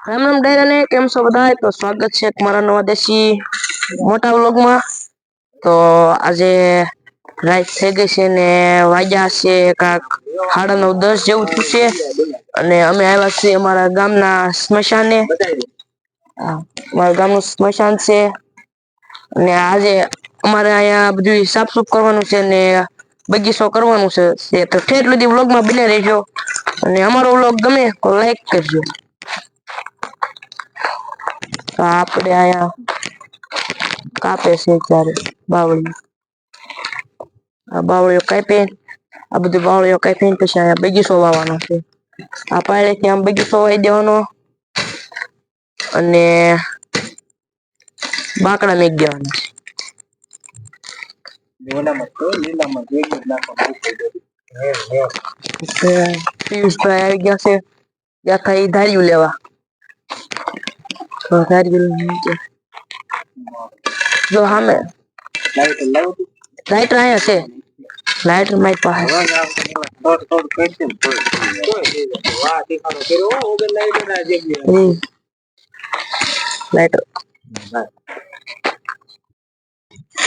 રામ રામ ડાયરા ને કેમ છો બધા? તો સ્વાગત છે તમારા નવા દેશી મોટા વ્લોગમાં. તો આજે રાત થઈ ગઈ છે ને વાગ્યા છે કાક 9:30-10 જેવું થયું છે અને અમે આવ્યા છીએ અમારા ગામના સ્મશાને. મારા ગામનું સ્મશાન છે અને આજે અમારે અહીંયા બધું સાફ કરવાનું છે ને બગીચો કરવાનું છે તો ઠેઠ સુધી વ્લોગમાં બને રહેજો અને અમારો વ્લોગ ગમે તો લાઈક કરજો. તો આપણે અહીંયા કાપે છે ત્યારે બાવળી આ બાવળીઓ કાપે આ બધું બાવળીઓ કાપીને પછી અહીંયા બગીચો વાવવાનો છે. આ પાડેથી આમ બગીચો વાવી દેવાનો અને બાકડા મેક દેવાના છે. પિયુષભાઈ આવી ગયા છે ત્યાંથી એ ધાર્યું લેવા. તો ધાર્યું જો સામે લાઈટર અહીંયા છે. લાઈટર મારી પાસે લાઈટર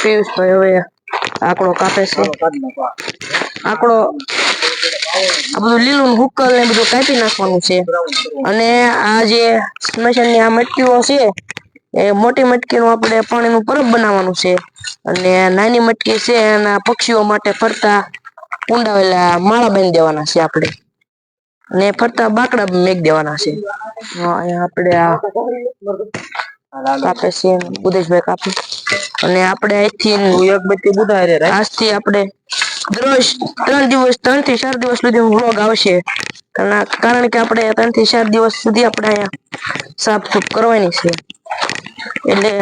પિયુષભાઈ હવે આંકડો કાપે છે. આંકડો આ બધું લીલું હુક્કલ ને બધું કાપી નાખવાનું છે અને આ જે સ્મશાનની આ મટકીઓ છે એ મોટી મટકીનું આપણે પાણીનું પરબ બનાવવાનું છે અને નાની મટકી છે એના પક્ષીઓ માટે ફરતા ઊંડાવેલા માળા બાંધી દેવાના છે આપણે અને ફરતા બાકડા મેક દેવાના છે. અહીંયા આપણે આ કાપે છે બુદેશભાઈ કાપે અને આપણે આજથી આપણે દરરોજ 3 થી 4 દિવસ સુધી વ્લોગ આવશે કારણ કે આપણે 3 થી 4 દિવસ સુધી આપણે અહીંયા સાફ કરવાની છે એટલે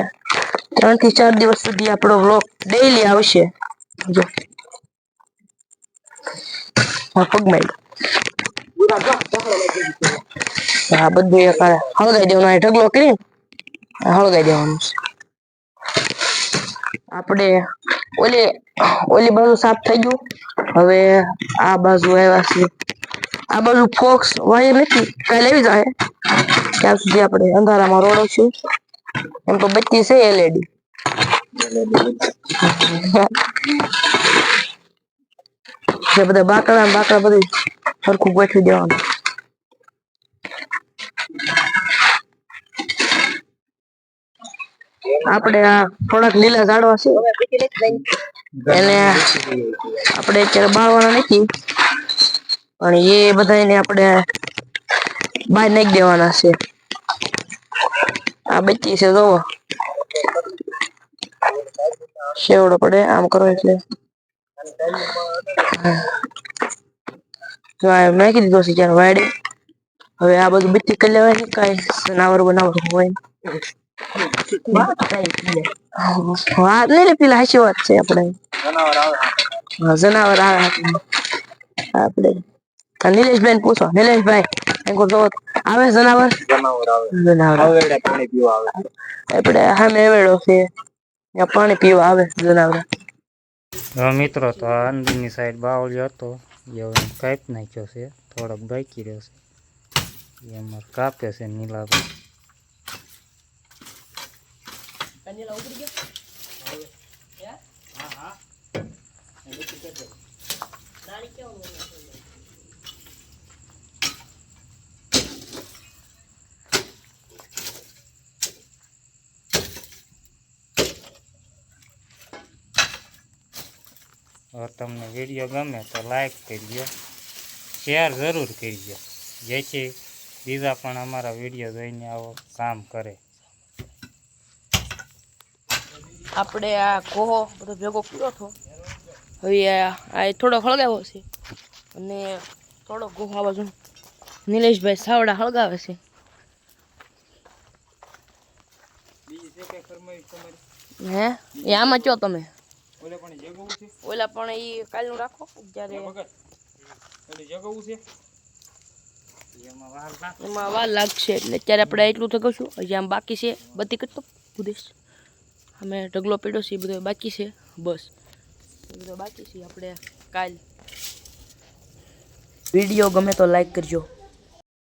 3 થી 4 દિવસ સુધી આપણો વ્લોગ ડેઈલી આવશે. જો પગમાં આ બધું એક હળગાઈ દેવાનું ઢગલો કરીને હળગાઈ દેવાનું છે. આપણે ઓલી બાજુ સાફ થઈ ગયું. હવે આ બાજુ આવ્યા છે. આ બાજુ ફોક્સ વાયર નથી કાલે આવી જાય ત્યાં સુધી આપણે અંધારામાં રોડશું. એમ તો બત્તી છે LED. જે બધા બાકડા બધું સરખું ગોઠવી દેવાનું. આપણે આ થોડાક લીલા ઝાડવા છે એને આપણે અત્યારે બાળવાના નથી પણ એ બધાને આપણે બહાર નાખી દેવાના છે. આ બત્તી છે જોવો શેવડો પડે આમ કરો એટલે જો આ નાખી દીધો છે ત્યારે વાડી. હવે આ બધું બત્તી કરી લેવાય ને કાંઈ જનાવર બનાવર હોય વાત નહીં રે પેલા હાચી વાત છે. આપણે જનાવર આવે આપણે નિલેશભાઈ પૂછો. નિલેશભાઈ આવે જનાવર આપણે સામે એવેડો છે પાણી પીવા આવે જનાવર. મિત્રો તો આ અંદરની સાઈડ બાવળિયો હતો એ કાપી નાખ્યો છે. થોડોક બાકી રહ્યો છે એમાં કાપે છે નીલાભાઈ. તમને વિડીયો ગમે તો લાઈક કરજો, શેર જરૂર કરજો જેથી બીજા પણ અમારા વિડીયો જોઈને આવો કામ કરે. આપણે આ કોહો બધો ભેગો કર્યો હતો. હવે આ થોડો હળગાવ્યો છે અને થોડો કોહો આ બાજુ નિલેશભાઈ સાવડા હળગાવે છે. હે એ આમાં કયો તમે ઓલા પણ એ કાલનું રાખો જ્યારે એમાં વાર લાગશે એટલે અત્યારે આપણે એટલું તો કરશું. હજી આમ બાકી છે બધી કરતો ઉદેશ અમે ઢગલો પીડ્યો છે એ બધો બાકી છે. બસ એ બધો બાકી છે. આપણે કાલ વિડીયો ગમે તો લાઈક કરજો.